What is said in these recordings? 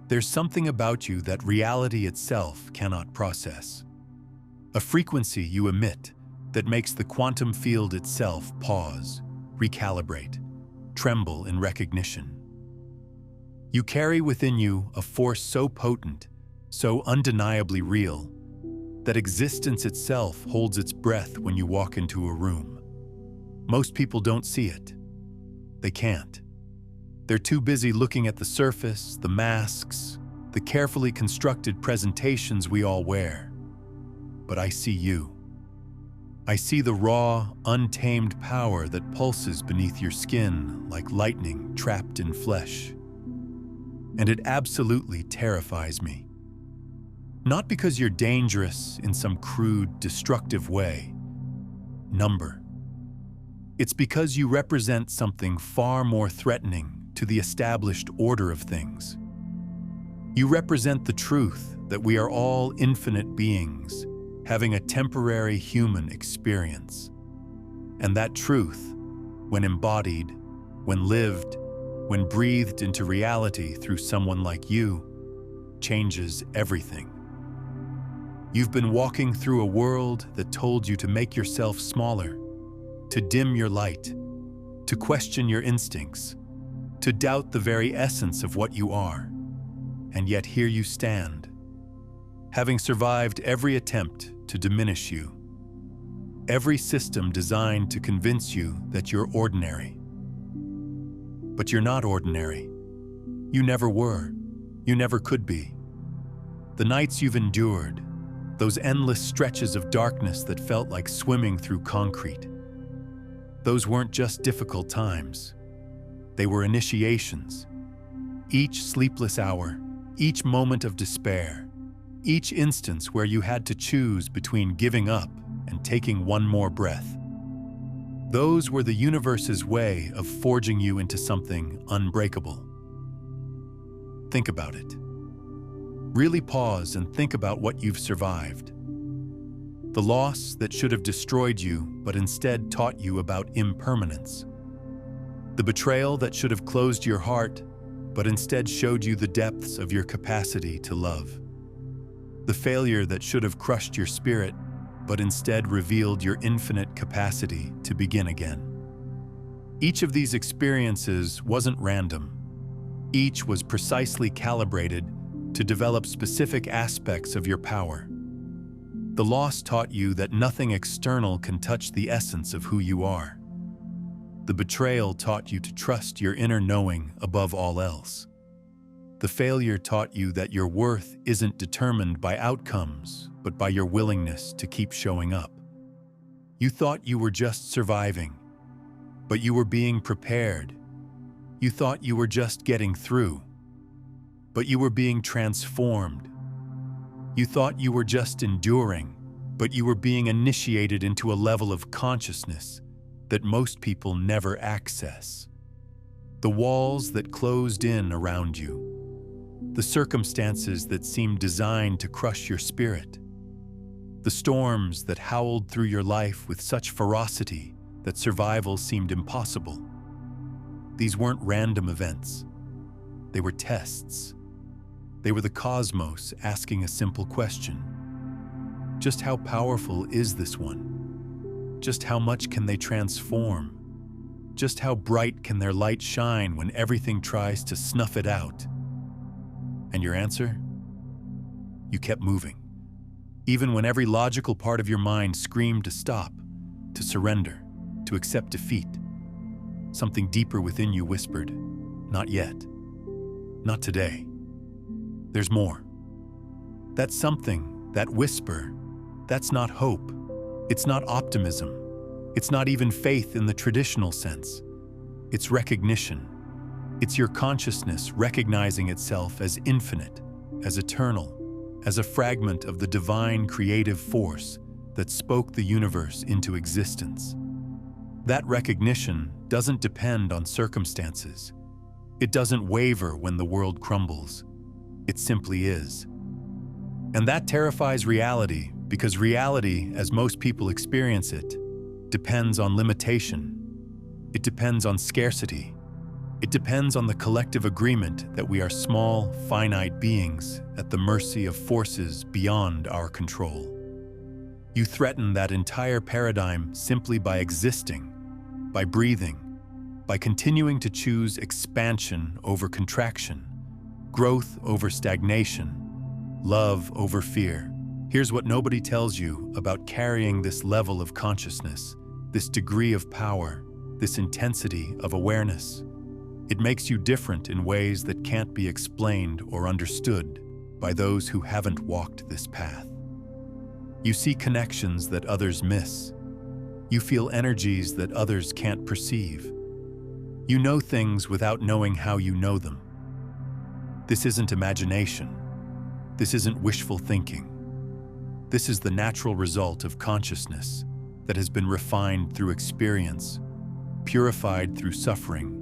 There's something about you that reality itself cannot process. A frequency you emit that makes the quantum field itself pause, recalibrate, tremble in recognition. You carry within you a force so potent, so undeniably real, that existence itself holds its breath when you walk into a room. Most people don't see it. They can't. They're too busy looking at the surface, the masks, the carefully constructed presentations we all wear. But I see you. I see the raw, untamed power that pulses beneath your skin like lightning trapped in flesh. And it absolutely terrifies me. Not because you're dangerous in some crude, destructive way. Number. It's because you represent something far more threatening to the established order of things. You represent the truth that we are all infinite beings having a temporary human experience. And that truth, when embodied, when lived, when breathed into reality through someone like you, changes everything. You've been walking through a world that told you to make yourself smaller, to dim your light, to question your instincts, to doubt the very essence of what you are. And yet here you stand, having survived every attempt to diminish you, every system designed to convince you that you're ordinary. But you're not ordinary. You never were. You never could be. The nights you've endured, those endless stretches of darkness that felt like swimming through concrete, those weren't just difficult times. They were initiations. Each sleepless hour, each moment of despair, each instance where you had to choose between giving up and taking one more breath. Those were the universe's way of forging you into something unbreakable. Think about it. Really pause and think about what you've survived. The loss that should have destroyed you but instead taught you about impermanence. The betrayal that should have closed your heart but instead showed you the depths of your capacity to love. The failure that should have crushed your spirit but instead revealed your infinite capacity to begin again. Each of these experiences wasn't random. Each was precisely calibrated to develop specific aspects of your power. The loss taught you that nothing external can touch the essence of who you are. The betrayal taught you to trust your inner knowing above all else. The failure taught you that your worth isn't determined by outcomes, but by your willingness to keep showing up. You thought you were just surviving, but you were being prepared. You thought you were just getting through, but you were being transformed. You thought you were just enduring, but you were being initiated into a level of consciousness that most people never access. The walls that closed in around you, the circumstances that seemed designed to crush your spirit, the storms that howled through your life with such ferocity that survival seemed impossible. These weren't random events. They were tests. They were the cosmos asking a simple question. Just how powerful is this one? Just how much can they transform? Just how bright can their light shine when everything tries to snuff it out? And your answer? You kept moving, even when every logical part of your mind screamed to stop, to surrender, to accept defeat. Something deeper within you whispered, not yet, not today. There's more. That something, that whisper, that's not hope. It's not optimism. It's not even faith in the traditional sense. It's recognition. It's your consciousness recognizing itself as infinite, as eternal, as a fragment of the divine creative force that spoke the universe into existence. That recognition doesn't depend on circumstances. It doesn't waver when the world crumbles. It simply is. And that terrifies reality because reality, as most people experience it, depends on limitation. It depends on scarcity. It depends on the collective agreement that we are small, finite beings at the mercy of forces beyond our control. You threaten that entire paradigm simply by existing, by breathing, by continuing to choose expansion over contraction, growth over stagnation, love over fear. Here's what nobody tells you about carrying this level of consciousness, this degree of power, this intensity of awareness. It makes you different in ways that can't be explained or understood by those who haven't walked this path. You see connections that others miss. You feel energies that others can't perceive. You know things without knowing how you know them. This isn't imagination. This isn't wishful thinking. This is the natural result of consciousness that has been refined through experience, purified through suffering,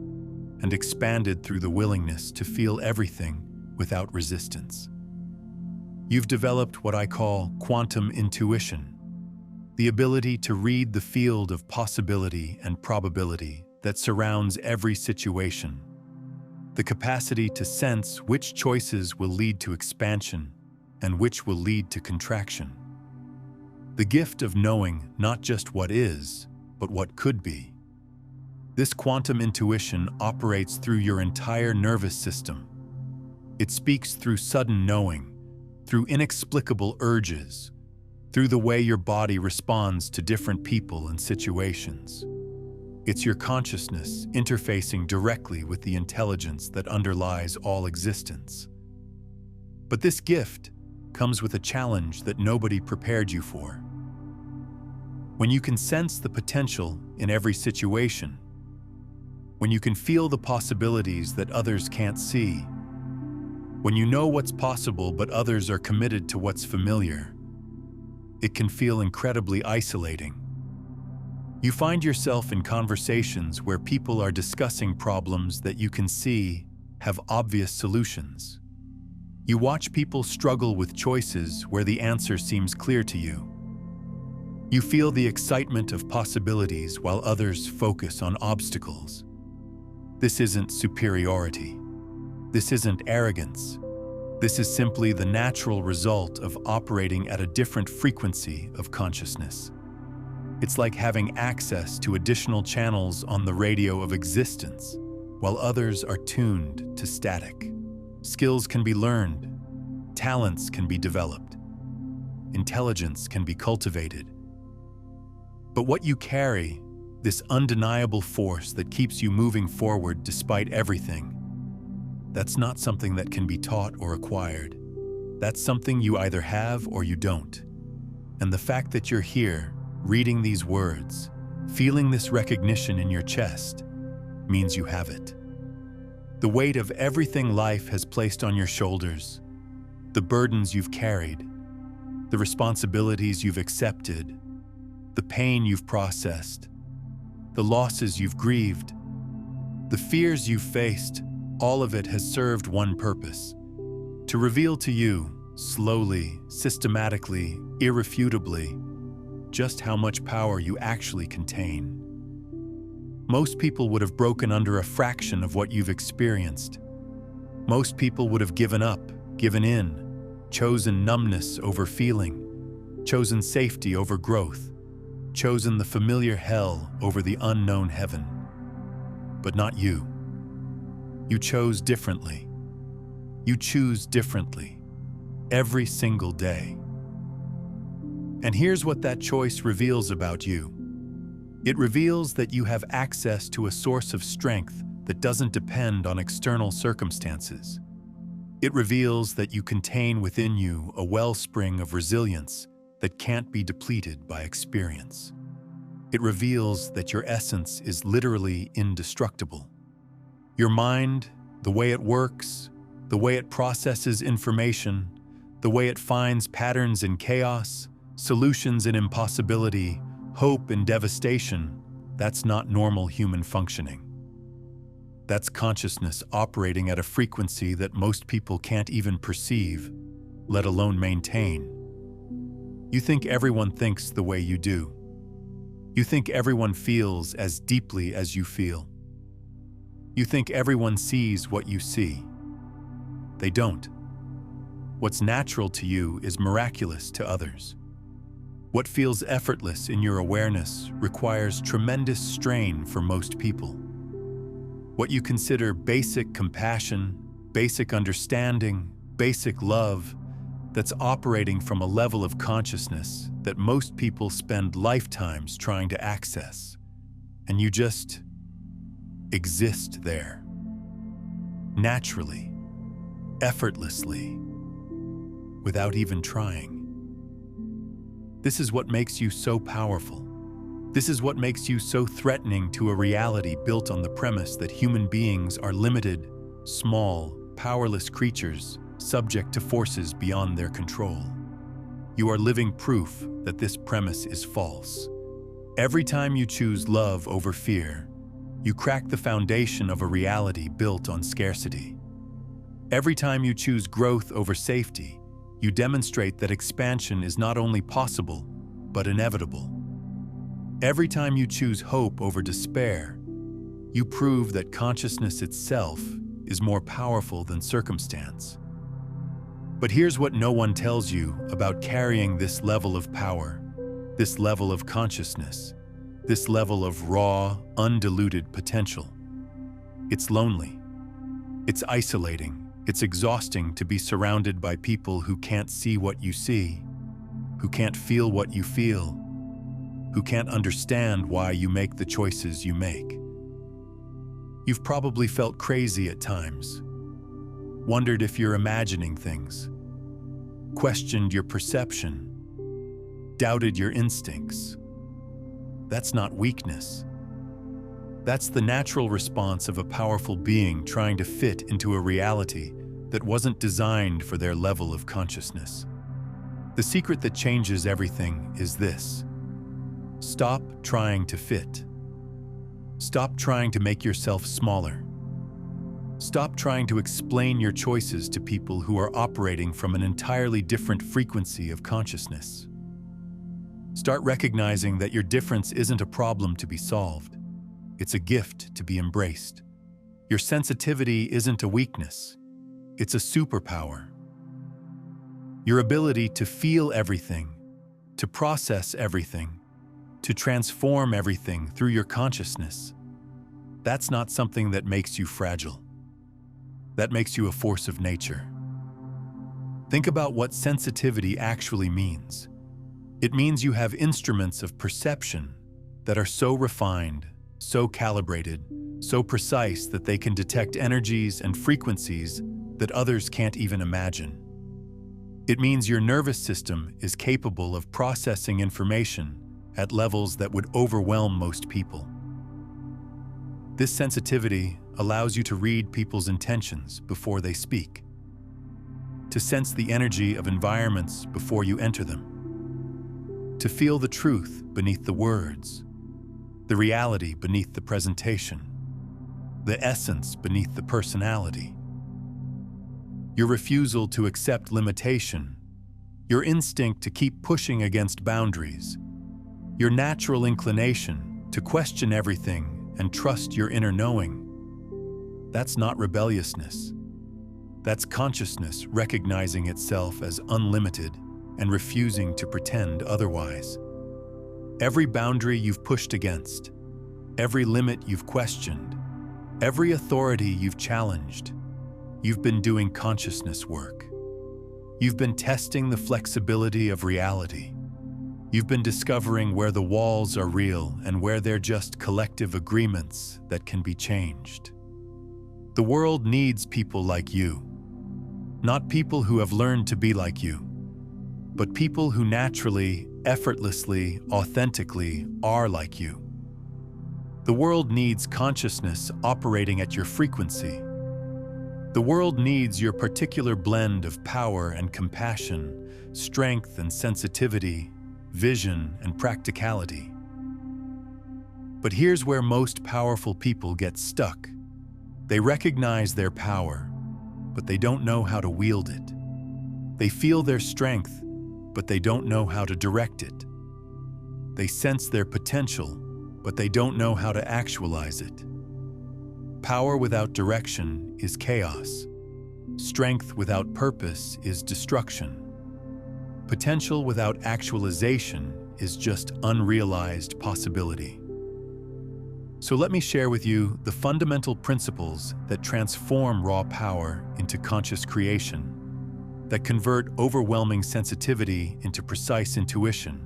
and expanded through the willingness to feel everything without resistance. You've developed what I call quantum intuition, the ability to read the field of possibility and probability that surrounds every situation, the capacity to sense which choices will lead to expansion and which will lead to contraction. The gift of knowing not just what is, but what could be. This quantum intuition operates through your entire nervous system. It speaks through sudden knowing, through inexplicable urges, through the way your body responds to different people and situations. It's your consciousness interfacing directly with the intelligence that underlies all existence. But this gift comes with a challenge that nobody prepared you for. When you can sense the potential in every situation, when you can feel the possibilities that others can't see, when you know what's possible but others are committed to what's familiar, it can feel incredibly isolating. You find yourself in conversations where people are discussing problems that you can see have obvious solutions. You watch people struggle with choices where the answer seems clear to you. You feel the excitement of possibilities while others focus on obstacles. This isn't superiority. This isn't arrogance. This is simply the natural result of operating at a different frequency of consciousness. It's like having access to additional channels on the radio of existence, while others are tuned to static. Skills can be learned, talents can be developed, intelligence can be cultivated. But what you carry, this undeniable force that keeps you moving forward despite everything, that's not something that can be taught or acquired. That's something you either have or you don't. And the fact that you're here, reading these words, feeling this recognition in your chest, means you have it. The weight of everything life has placed on your shoulders, the burdens you've carried, the responsibilities you've accepted, the pain you've processed, the losses you've grieved, the fears you've faced, all of it has served one purpose: to reveal to you, slowly, systematically, irrefutably, just how much power you actually contain. Most people would have broken under a fraction of what you've experienced. Most people would have given up, given in, chosen numbness over feeling, chosen safety over growth, chosen the familiar hell over the unknown heaven. But not you. You chose differently. You choose differently, every single day. And here's what that choice reveals about you. It reveals that you have access to a source of strength that doesn't depend on external circumstances. It reveals that you contain within you a wellspring of resilience that can't be depleted by experience. It reveals that your essence is literally indestructible. Your mind, the way it works, the way it processes information, the way it finds patterns in chaos, solutions in impossibility, hope in devastation, that's not normal human functioning. That's consciousness operating at a frequency that most people can't even perceive, let alone maintain. You think everyone thinks the way you do. You think everyone feels as deeply as you feel. You think everyone sees what you see. They don't. What's natural to you is miraculous to others. What feels effortless in your awareness requires tremendous strain for most people. What you consider basic compassion, basic understanding, basic love, that's operating from a level of consciousness that most people spend lifetimes trying to access. And you just exist there. Naturally, effortlessly, without even trying. This is what makes you so powerful. This is what makes you so threatening to a reality built on the premise that human beings are limited, small, powerless creatures subject to forces beyond their control. You are living proof that this premise is false. Every time you choose love over fear, you crack the foundation of a reality built on scarcity. Every time you choose growth over safety, you demonstrate that expansion is not only possible, but inevitable. Every time you choose hope over despair, you prove that consciousness itself is more powerful than circumstance. But here's what no one tells you about carrying this level of power, this level of consciousness, this level of raw, undiluted potential. It's lonely. It's isolating. It's exhausting to be surrounded by people who can't see what you see, who can't feel what you feel, who can't understand why you make the choices you make. You've probably felt crazy at times, wondered if you're imagining things, questioned your perception, doubted your instincts. That's not weakness. That's the natural response of a powerful being trying to fit into a reality that wasn't designed for their level of consciousness. The secret that changes everything is this: stop trying to fit. Stop trying to make yourself smaller. Stop trying to explain your choices to people who are operating from an entirely different frequency of consciousness. Start recognizing that your difference isn't a problem to be solved. It's a gift to be embraced. Your sensitivity isn't a weakness. It's a superpower. Your ability to feel everything, to process everything, to transform everything through your consciousness, that's not something that makes you fragile. That makes you a force of nature. Think about what sensitivity actually means. It means you have instruments of perception that are so refined, so calibrated, so precise that they can detect energies and frequencies that others can't even imagine. It means your nervous system is capable of processing information at levels that would overwhelm most people. This sensitivity allows you to read people's intentions before they speak, to sense the energy of environments before you enter them, to feel the truth beneath the words, the reality beneath the presentation, the essence beneath the personality. Your refusal to accept limitation, your instinct to keep pushing against boundaries, your natural inclination to question everything and trust your inner knowing, that's not rebelliousness. That's consciousness recognizing itself as unlimited and refusing to pretend otherwise. Every boundary you've pushed against, every limit you've questioned, every authority you've challenged, you've been doing consciousness work. You've been testing the flexibility of reality. You've been discovering where the walls are real and where they're just collective agreements that can be changed. The world needs people like you. Not people who have learned to be like you, but people who naturally, effortlessly, authentically are like you. The world needs consciousness operating at your frequency. The world needs your particular blend of power and compassion, strength and sensitivity, vision and practicality. But here's where most powerful people get stuck. They recognize their power, but they don't know how to wield it. They feel their strength, but they don't know how to direct it. They sense their potential, but they don't know how to actualize it. Power without direction is chaos. Strength without purpose is destruction. Potential without actualization is just unrealized possibility. So let me share with you the fundamental principles that transform raw power into conscious creation, that convert overwhelming sensitivity into precise intuition,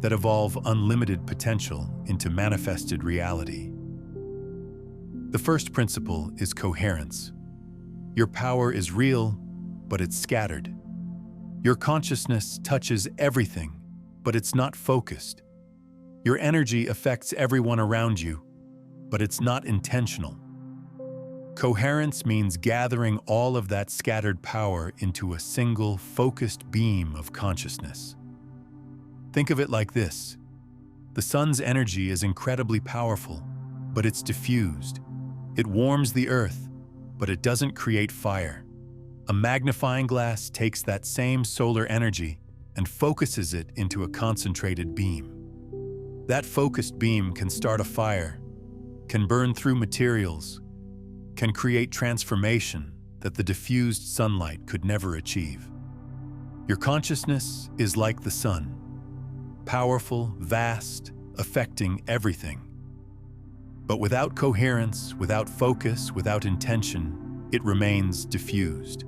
that evolve unlimited potential into manifested reality. The first principle is coherence. Your power is real, but it's scattered. Your consciousness touches everything, but it's not focused. Your energy affects everyone around you, but it's not intentional. Coherence means gathering all of that scattered power into a single, focused beam of consciousness. Think of it like this. The sun's energy is incredibly powerful, but it's diffused. It warms the earth, but it doesn't create fire. A magnifying glass takes that same solar energy and focuses it into a concentrated beam. That focused beam can start a fire, can burn through materials, can create transformation that the diffused sunlight could never achieve. Your consciousness is like the sun, powerful, vast, affecting everything. But without coherence, without focus, without intention, it remains diffused.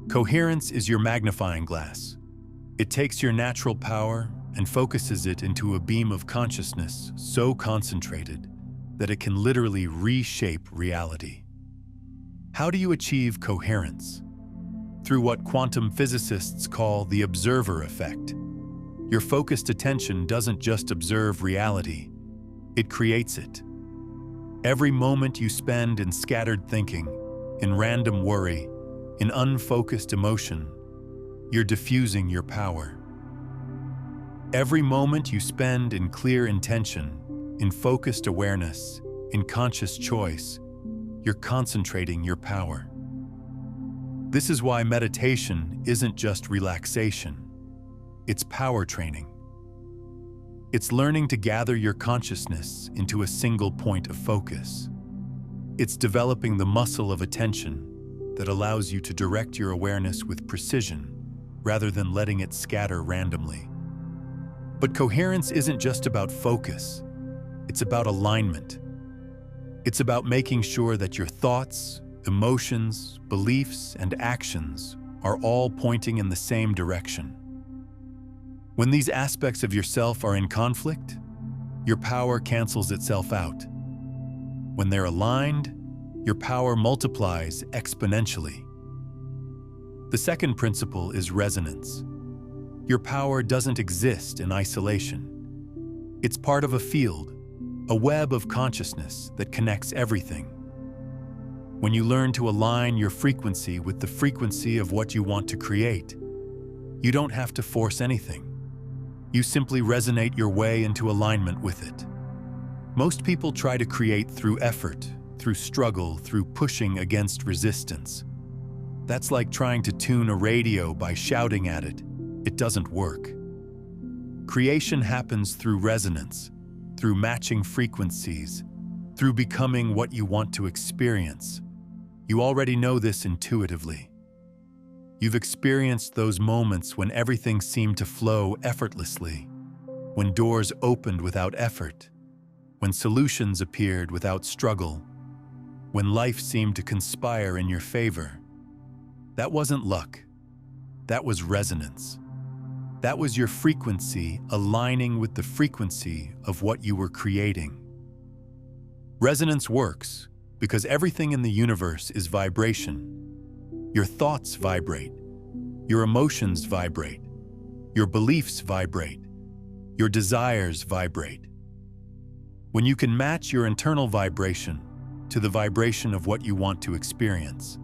Coherence is your magnifying glass. It takes your natural power and focuses it into a beam of consciousness so concentrated that it can literally reshape reality. How do you achieve coherence? Through what quantum physicists call the observer effect. Your focused attention doesn't just observe reality, it creates it. Every moment you spend in scattered thinking, in random worry, in unfocused emotion, you're diffusing your power. Every moment you spend in clear intention, in focused awareness, in conscious choice, you're concentrating your power. This is why meditation isn't just relaxation, it's power training. It's learning to gather your consciousness into a single point of focus. It's developing the muscle of attention that allows you to direct your awareness with precision rather than letting it scatter randomly. But coherence isn't just about focus, it's about alignment. It's about making sure that your thoughts, emotions, beliefs, and actions are all pointing in the same direction. When these aspects of yourself are in conflict, your power cancels itself out. When they're aligned, your power multiplies exponentially. The second principle is resonance. Your power doesn't exist in isolation. It's part of a field, a web of consciousness that connects everything. When you learn to align your frequency with the frequency of what you want to create, you don't have to force anything. You simply resonate your way into alignment with it. Most people try to create through effort, through struggle, through pushing against resistance. That's like trying to tune a radio by shouting at it. It doesn't work. Creation happens through resonance, through matching frequencies, through becoming what you want to experience. You already know this intuitively. You've experienced those moments when everything seemed to flow effortlessly, when doors opened without effort, when solutions appeared without struggle, when life seemed to conspire in your favor. That wasn't luck. That was resonance. That was your frequency aligning with the frequency of what you were creating. Resonance works because everything in the universe is vibration. Your thoughts vibrate. Your emotions vibrate. Your beliefs vibrate. Your desires vibrate. When you can match your internal vibration to the vibration of what you want to experience,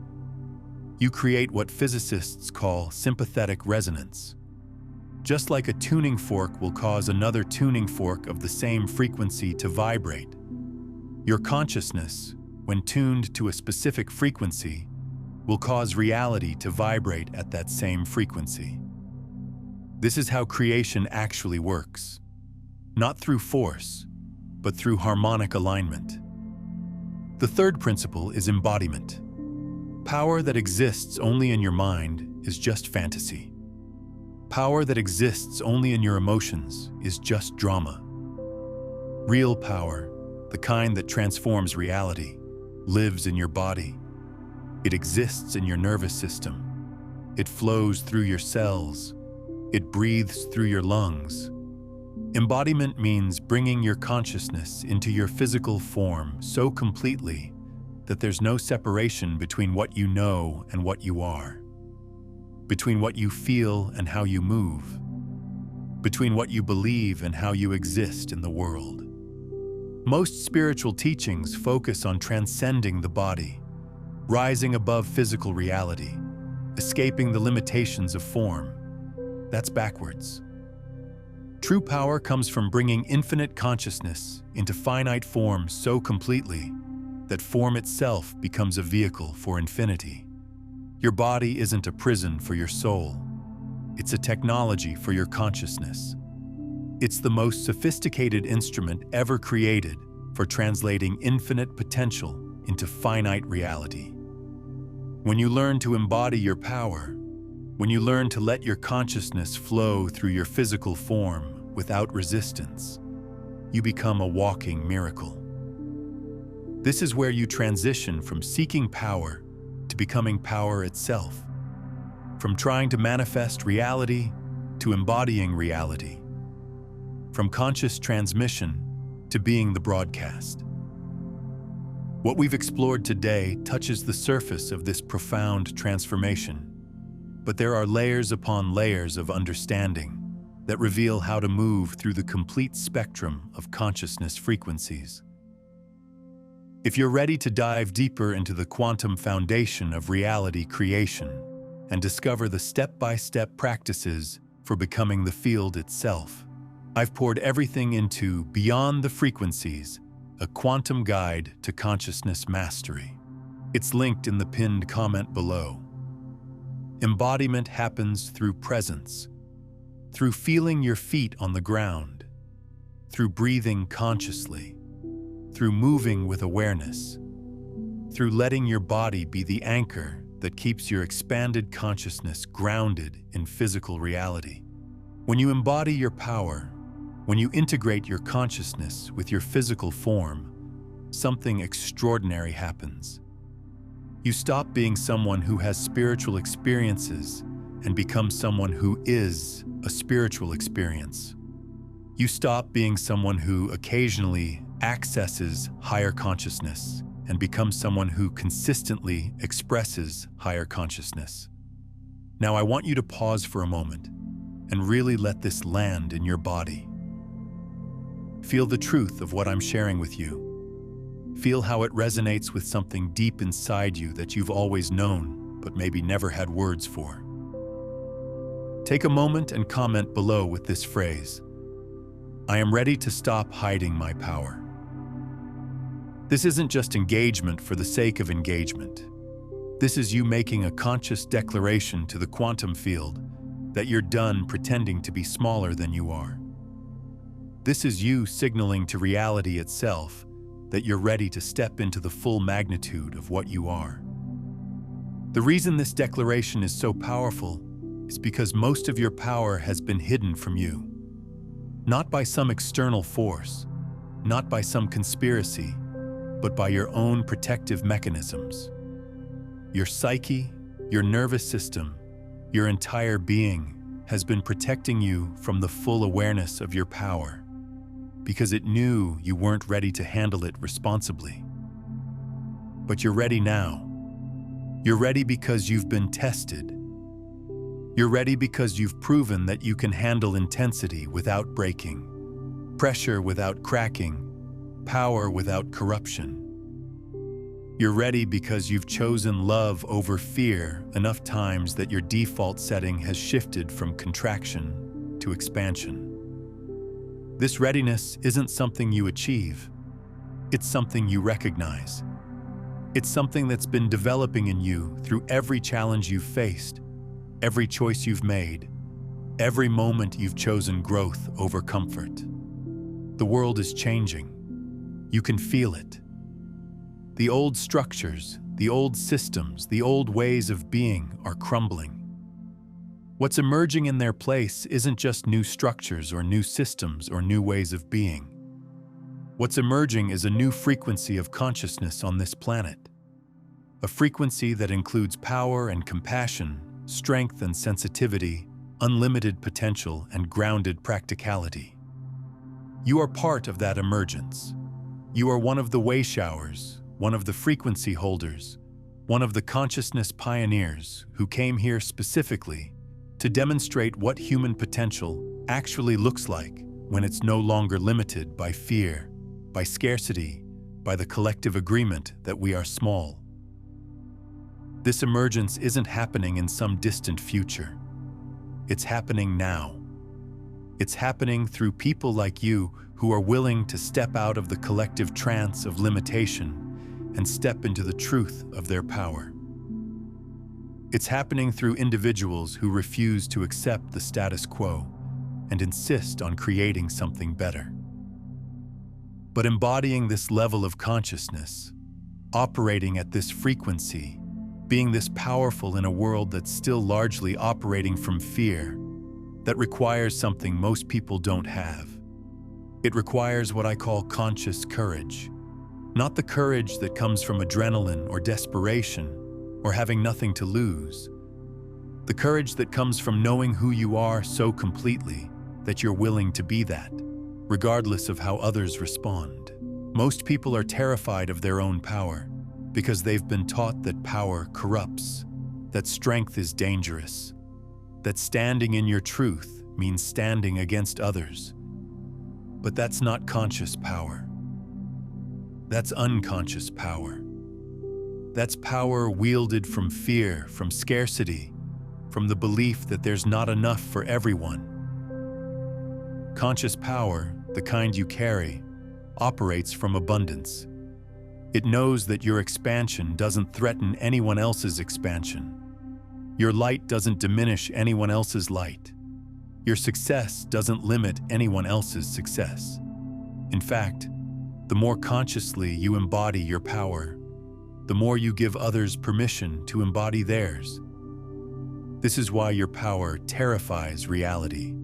you create what physicists call sympathetic resonance. Just like a tuning fork will cause another tuning fork of the same frequency to vibrate, your consciousness, when tuned to a specific frequency, will cause reality to vibrate at that same frequency. This is how creation actually works, not through force, but through harmonic alignment. The third principle is embodiment. Power that exists only in your mind is just fantasy. Power that exists only in your emotions is just drama. Real power, the kind that transforms reality, lives in your body. It exists in your nervous system. It flows through your cells. It breathes through your lungs. Embodiment means bringing your consciousness into your physical form so completely that there's no separation between what you know and what you are, between what you feel and how you move, between what you believe and how you exist in the world. Most spiritual teachings focus on transcending the body, rising above physical reality, escaping the limitations of form. That's backwards. True power comes from bringing infinite consciousness into finite form so completely that form itself becomes a vehicle for infinity. Your body isn't a prison for your soul. It's a technology for your consciousness. It's the most sophisticated instrument ever created for translating infinite potential into finite reality. When you learn to embody your power, when you learn to let your consciousness flow through your physical form without resistance, you become a walking miracle. This is where you transition from seeking power to becoming power itself, from trying to manifest reality to embodying reality, from conscious transmission to being the broadcast. What we've explored today touches the surface of this profound transformation, but there are layers upon layers of understanding that reveal how to move through the complete spectrum of consciousness frequencies. If you're ready to dive deeper into the quantum foundation of reality creation and discover the step-by-step practices for becoming the field itself, I've poured everything into Beyond the Frequencies, a quantum guide to consciousness mastery. It's linked in the pinned comment below. Embodiment happens through presence, through feeling your feet on the ground, through breathing consciously, through moving with awareness, through letting your body be the anchor that keeps your expanded consciousness grounded in physical reality. When you embody your power, when you integrate your consciousness with your physical form, something extraordinary happens. You stop being someone who has spiritual experiences and become someone who is a spiritual experience. You stop being someone who occasionally accesses higher consciousness and become someone who consistently expresses higher consciousness. Now I want you to pause for a moment and really let this land in your body. Feel the truth of what I'm sharing with you. Feel how it resonates with something deep inside you that you've always known, but maybe never had words for. Take a moment and comment below with this phrase: I am ready to stop hiding my power. This isn't just engagement for the sake of engagement. This is you making a conscious declaration to the quantum field that you're done pretending to be smaller than you are. This is you signaling to reality itself that you're ready to step into the full magnitude of what you are. The reason this declaration is so powerful is because most of your power has been hidden from you. Not by some external force, not by some conspiracy, but by your own protective mechanisms. Your psyche, your nervous system, your entire being has been protecting you from the full awareness of your power, because it knew you weren't ready to handle it responsibly. But you're ready now. You're ready because you've been tested. You're ready because you've proven that you can handle intensity without breaking, pressure without cracking, power without corruption. You're ready because you've chosen love over fear enough times that your default setting has shifted from contraction to expansion. This readiness isn't something you achieve. It's something you recognize. It's something that's been developing in you through every challenge you've faced, every choice you've made, every moment you've chosen growth over comfort. The world is changing. You can feel it. The old structures, the old systems, the old ways of being are crumbling. What's emerging in their place isn't just new structures or new systems or new ways of being. What's emerging is a new frequency of consciousness on this planet. A frequency that includes power and compassion, strength and sensitivity, unlimited potential and grounded practicality. You are part of that emergence. You are one of the way showers, one of the frequency holders, one of the consciousness pioneers who came here specifically to demonstrate what human potential actually looks like when it's no longer limited by fear, by scarcity, by the collective agreement that we are small. This emergence isn't happening in some distant future. It's happening now. It's happening through people like you who are willing to step out of the collective trance of limitation and step into the truth of their power. It's happening through individuals who refuse to accept the status quo and insist on creating something better. But embodying this level of consciousness, operating at this frequency, being this powerful in a world that's still largely operating from fear, that requires something most people don't have. It requires what I call conscious courage. Not the courage that comes from adrenaline or desperation, or having nothing to lose. The courage that comes from knowing who you are so completely that you're willing to be that, regardless of how others respond. Most people are terrified of their own power because they've been taught that power corrupts, that strength is dangerous, that standing in your truth means standing against others. But that's not conscious power. That's unconscious power. That's power wielded from fear, from scarcity, from the belief that there's not enough for everyone. Conscious power, the kind you carry, operates from abundance. It knows that your expansion doesn't threaten anyone else's expansion. Your light doesn't diminish anyone else's light. Your success doesn't limit anyone else's success. In fact, the more consciously you embody your power, the more you give others permission to embody theirs. This is why your power terrifies reality.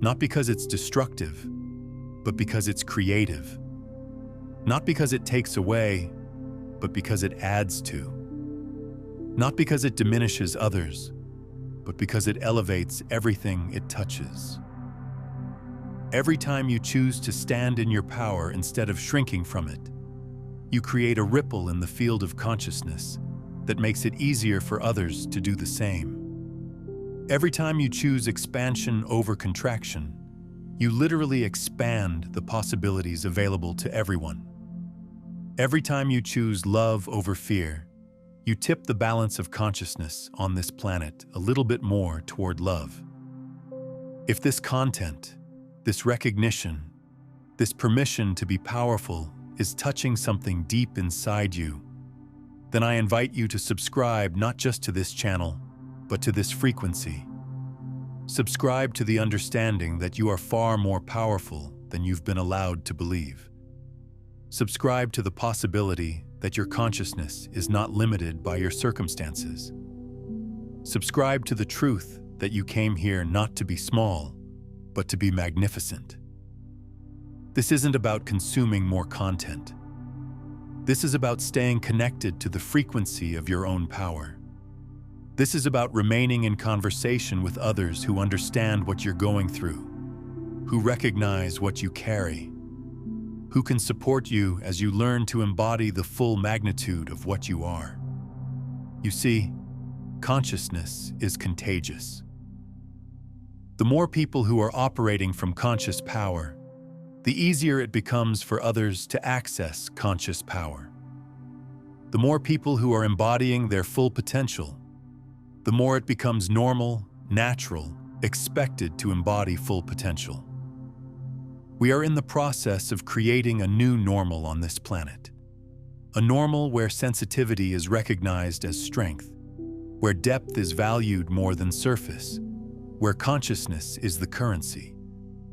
Not because it's destructive, but because it's creative. Not because it takes away, but because it adds to. Not because it diminishes others, but because it elevates everything it touches. Every time you choose to stand in your power instead of shrinking from it, you create a ripple in the field of consciousness that makes it easier for others to do the same. Every time you choose expansion over contraction, you literally expand the possibilities available to everyone. Every time you choose love over fear, you tip the balance of consciousness on this planet a little bit more toward love. If this content, this recognition, this permission to be powerful is touching something deep inside you, then I invite you to subscribe not just to this channel, but to this frequency. Subscribe to the understanding that you are far more powerful than you've been allowed to believe. Subscribe to the possibility that your consciousness is not limited by your circumstances. Subscribe to the truth that you came here not to be small, but to be magnificent. This isn't about consuming more content. This is about staying connected to the frequency of your own power. This is about remaining in conversation with others who understand what you're going through, who recognize what you carry, who can support you as you learn to embody the full magnitude of what you are. You see, consciousness is contagious. The more people who are operating from conscious power, the easier it becomes for others to access conscious power. The more people who are embodying their full potential, the more it becomes normal, natural, expected to embody full potential. We are in the process of creating a new normal on this planet. A normal where sensitivity is recognized as strength, where depth is valued more than surface, where consciousness is the currency,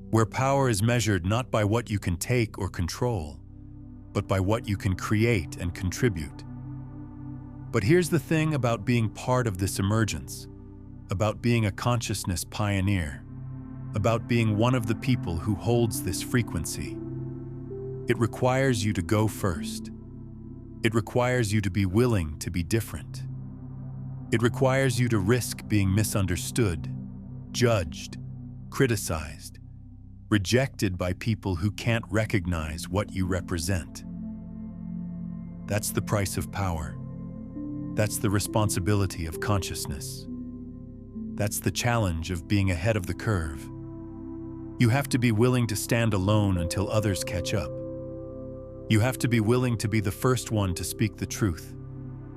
where power is measured not by what you can take or control, but by what you can create and contribute. But here's the thing about being part of this emergence, about being a consciousness pioneer, about being one of the people who holds this frequency. It requires you to go first. It requires you to be willing to be different. It requires you to risk being misunderstood, judged, criticized, rejected by people who can't recognize what you represent. That's the price of power. That's the responsibility of consciousness. That's the challenge of being ahead of the curve. You have to be willing to stand alone until others catch up. You have to be willing to be the first one to speak the truth,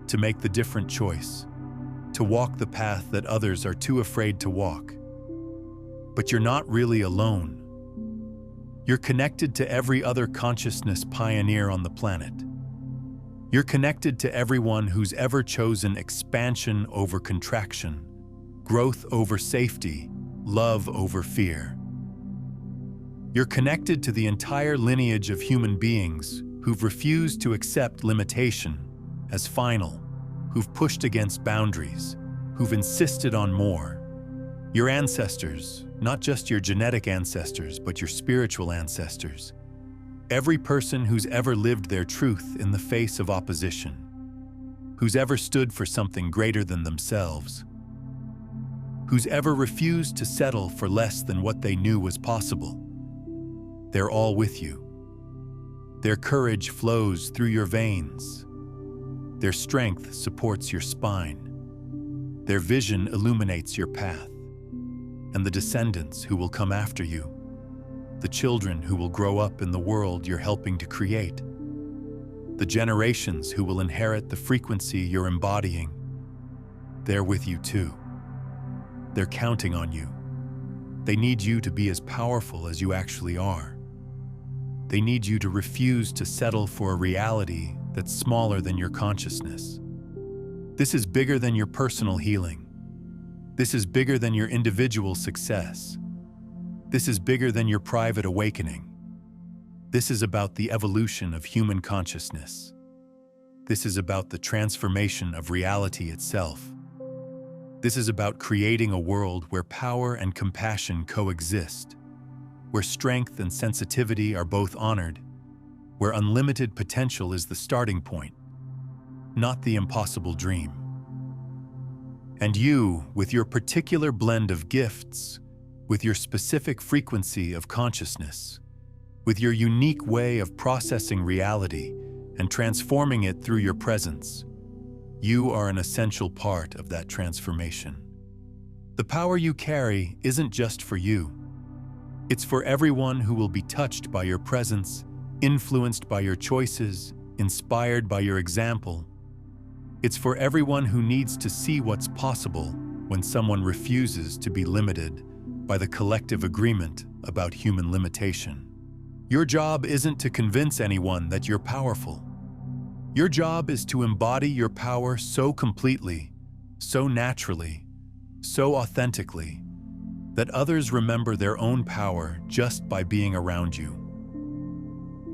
to make the different choice, to walk the path that others are too afraid to walk. But you're not really alone. You're connected to every other consciousness pioneer on the planet. You're connected to everyone who's ever chosen expansion over contraction, growth over safety, love over fear. You're connected to the entire lineage of human beings who've refused to accept limitation as final, who've pushed against boundaries, who've insisted on more. Your ancestors, not just your genetic ancestors, but your spiritual ancestors. Every person who's ever lived their truth in the face of opposition, who's ever stood for something greater than themselves, who's ever refused to settle for less than what they knew was possible. They're all with you. Their courage flows through your veins. Their strength supports your spine. Their vision illuminates your path. And the descendants who will come after you, the children who will grow up in the world you're helping to create, the generations who will inherit the frequency you're embodying, they're with you too. They're counting on you. They need you to be as powerful as you actually are. They need you to refuse to settle for a reality that's smaller than your consciousness. This is bigger than your personal healing. This is bigger than your individual success. This is bigger than your private awakening. This is about the evolution of human consciousness. This is about the transformation of reality itself. This is about creating a world where power and compassion coexist, where strength and sensitivity are both honored, where unlimited potential is the starting point, not the impossible dream. And you, with your particular blend of gifts, with your specific frequency of consciousness, with your unique way of processing reality and transforming it through your presence, you are an essential part of that transformation. The power you carry isn't just for you. It's for everyone who will be touched by your presence, influenced by your choices, inspired by your example. It's for everyone who needs to see what's possible when someone refuses to be limited by the collective agreement about human limitation. Your job isn't to convince anyone that you're powerful. Your job is to embody your power so completely, so naturally, so authentically, that others remember their own power just by being around you.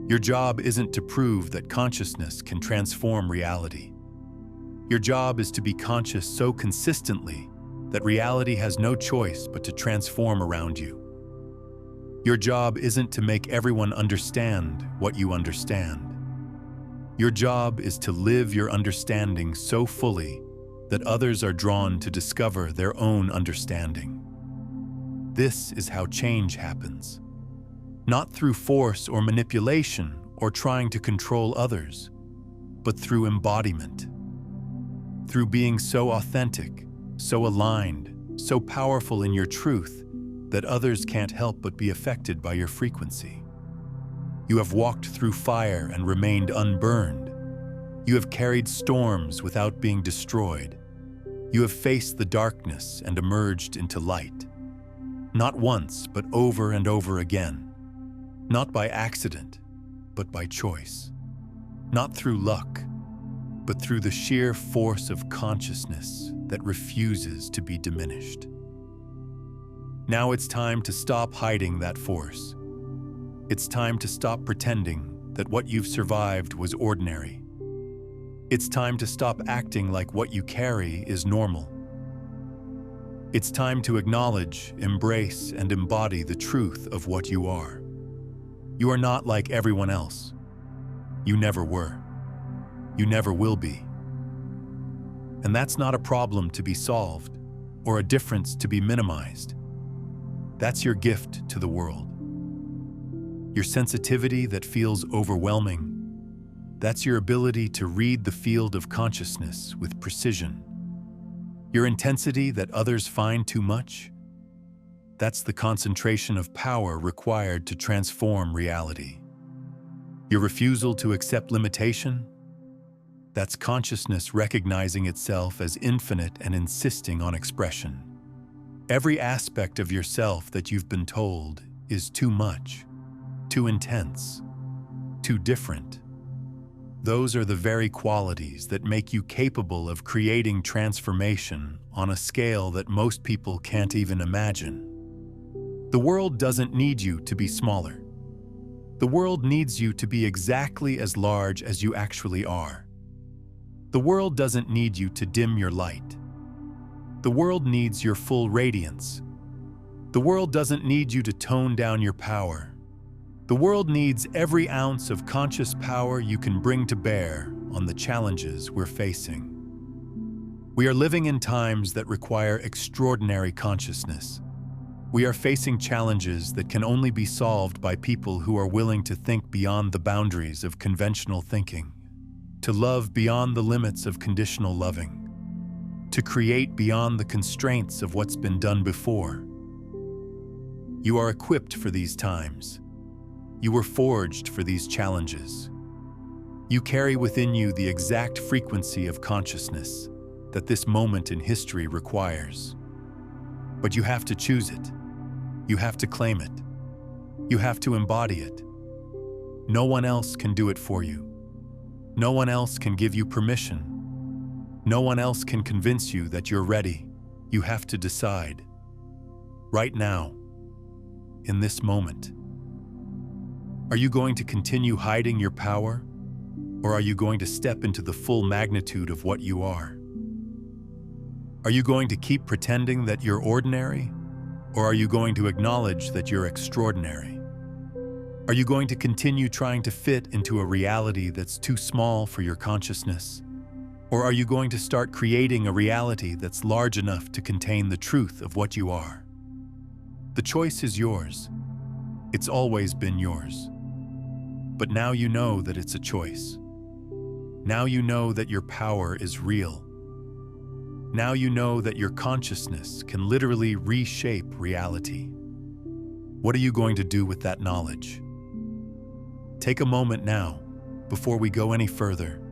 Your job isn't to prove that consciousness can transform reality. Your job is to be conscious so consistently that reality has no choice but to transform around you. Your job isn't to make everyone understand what you understand. Your job is to live your understanding so fully that others are drawn to discover their own understanding. This is how change happens. Not through force or manipulation or trying to control others, but through embodiment. Through being so authentic, so aligned, so powerful in your truth that others can't help but be affected by your frequency. You have walked through fire and remained unburned. You have carried storms without being destroyed. You have faced the darkness and emerged into light. Not once, but over and over again. Not by accident, but by choice. Not through luck, but through the sheer force of consciousness that refuses to be diminished. Now it's time to stop hiding that force. It's time to stop pretending that what you've survived was ordinary. It's time to stop acting like what you carry is normal. It's time to acknowledge, embrace, and embody the truth of what you are. You are not like everyone else. You never were. You never will be. And that's not a problem to be solved or a difference to be minimized. That's your gift to the world. Your sensitivity that feels overwhelming, that's your ability to read the field of consciousness with precision. Your intensity that others find too much, that's the concentration of power required to transform reality. Your refusal to accept limitation, that's consciousness recognizing itself as infinite and insisting on expression. Every aspect of yourself that you've been told is too much, too intense, too different. Those are the very qualities that make you capable of creating transformation on a scale that most people can't even imagine. The world doesn't need you to be smaller. The world needs you to be exactly as large as you actually are. The world doesn't need you to dim your light. The world needs your full radiance. The world doesn't need you to tone down your power. The world needs every ounce of conscious power you can bring to bear on the challenges we're facing. We are living in times that require extraordinary consciousness. We are facing challenges that can only be solved by people who are willing to think beyond the boundaries of conventional thinking, to love beyond the limits of conditional loving, to create beyond the constraints of what's been done before. You are equipped for these times. You were forged for these challenges. You carry within you the exact frequency of consciousness that this moment in history requires. But you have to choose it. You have to claim it. You have to embody it. No one else can do it for you. No one else can give you permission. No one else can convince you that you're ready. You have to decide. Right now, in this moment. Are you going to continue hiding your power, or are you going to step into the full magnitude of what you are? Are you going to keep pretending that you're ordinary, or are you going to acknowledge that you're extraordinary? Are you going to continue trying to fit into a reality that's too small for your consciousness, or are you going to start creating a reality that's large enough to contain the truth of what you are? The choice is yours. It's always been yours. But now you know that it's a choice. Now you know that your power is real. Now you know that your consciousness can literally reshape reality. What are you going to do with that knowledge? Take a moment now, before we go any further,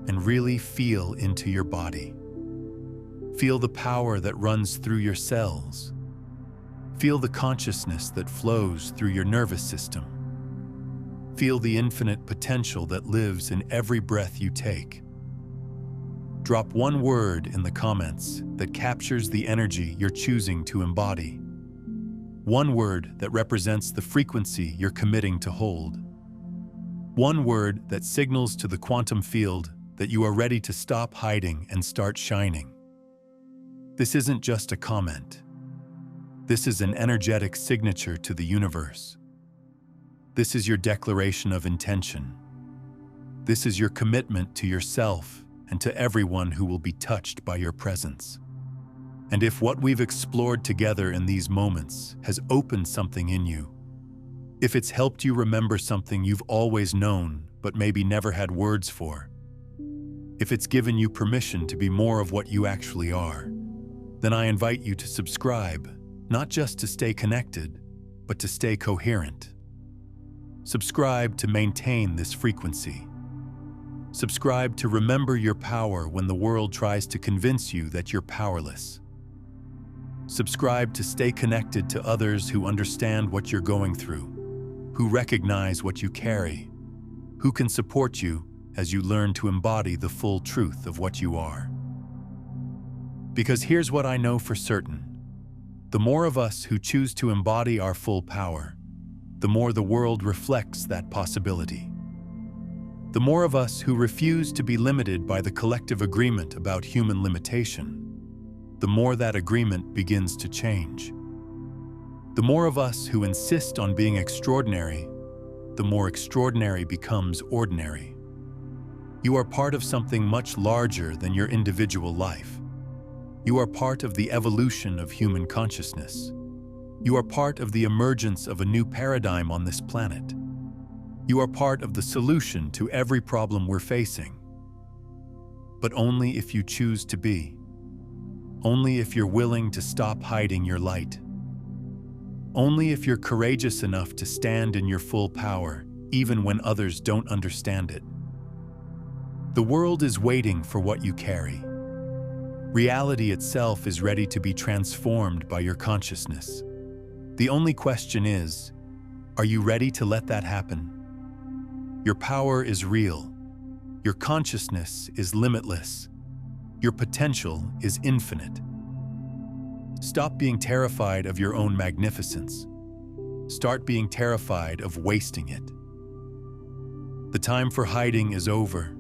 and really feel into your body. Feel the power that runs through your cells. Feel the consciousness that flows through your nervous system. Feel the infinite potential that lives in every breath you take. Drop one word in the comments that captures the energy you're choosing to embody. One word that represents the frequency you're committing to hold. One word that signals to the quantum field that you are ready to stop hiding and start shining. This isn't just a comment. This is an energetic signature to the universe. This is your declaration of intention. This is your commitment to yourself and to everyone who will be touched by your presence. And if what we've explored together in these moments has opened something in you, if it's helped you remember something you've always known but maybe never had words for, if it's given you permission to be more of what you actually are, then I invite you to subscribe, not just to stay connected, but to stay coherent. Subscribe to maintain this frequency. Subscribe to remember your power when the world tries to convince you that you're powerless. Subscribe to stay connected to others who understand what you're going through, who recognize what you carry, who can support you as you learn to embody the full truth of what you are. Because here's what I know for certain. The more of us who choose to embody our full power, the more the world reflects that possibility. The more of us who refuse to be limited by the collective agreement about human limitation, the more that agreement begins to change. The more of us who insist on being extraordinary, the more extraordinary becomes ordinary. You are part of something much larger than your individual life. You are part of the evolution of human consciousness. You are part of the emergence of a new paradigm on this planet. You are part of the solution to every problem we're facing. But only if you choose to be. Only if you're willing to stop hiding your light. Only if you're courageous enough to stand in your full power, even when others don't understand it. The world is waiting for what you carry. Reality itself is ready to be transformed by your consciousness. The only question is, are you ready to let that happen? Your power is real. Your consciousness is limitless. Your potential is infinite. Stop being terrified of your own magnificence. Start being terrified of wasting it. The time for hiding is over.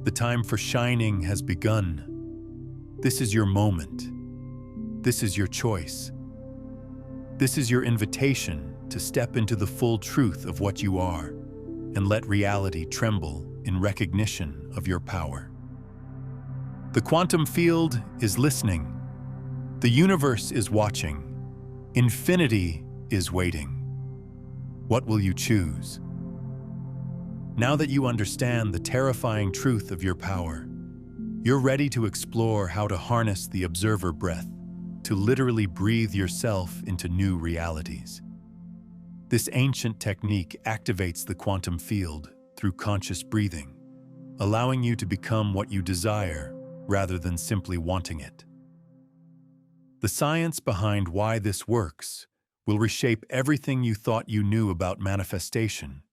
The time for shining has begun. This is your moment. This is your choice. This is your invitation to step into the full truth of what you are and let reality tremble in recognition of your power. The quantum field is listening. The universe is watching. Infinity is waiting. What will you choose? Now that you understand the terrifying truth of your power, you're ready to explore how to harness the observer breath to literally breathe yourself into new realities. This ancient technique activates the quantum field through conscious breathing, allowing you to become what you desire rather than simply wanting it. The science behind why this works will reshape everything you thought you knew about manifestation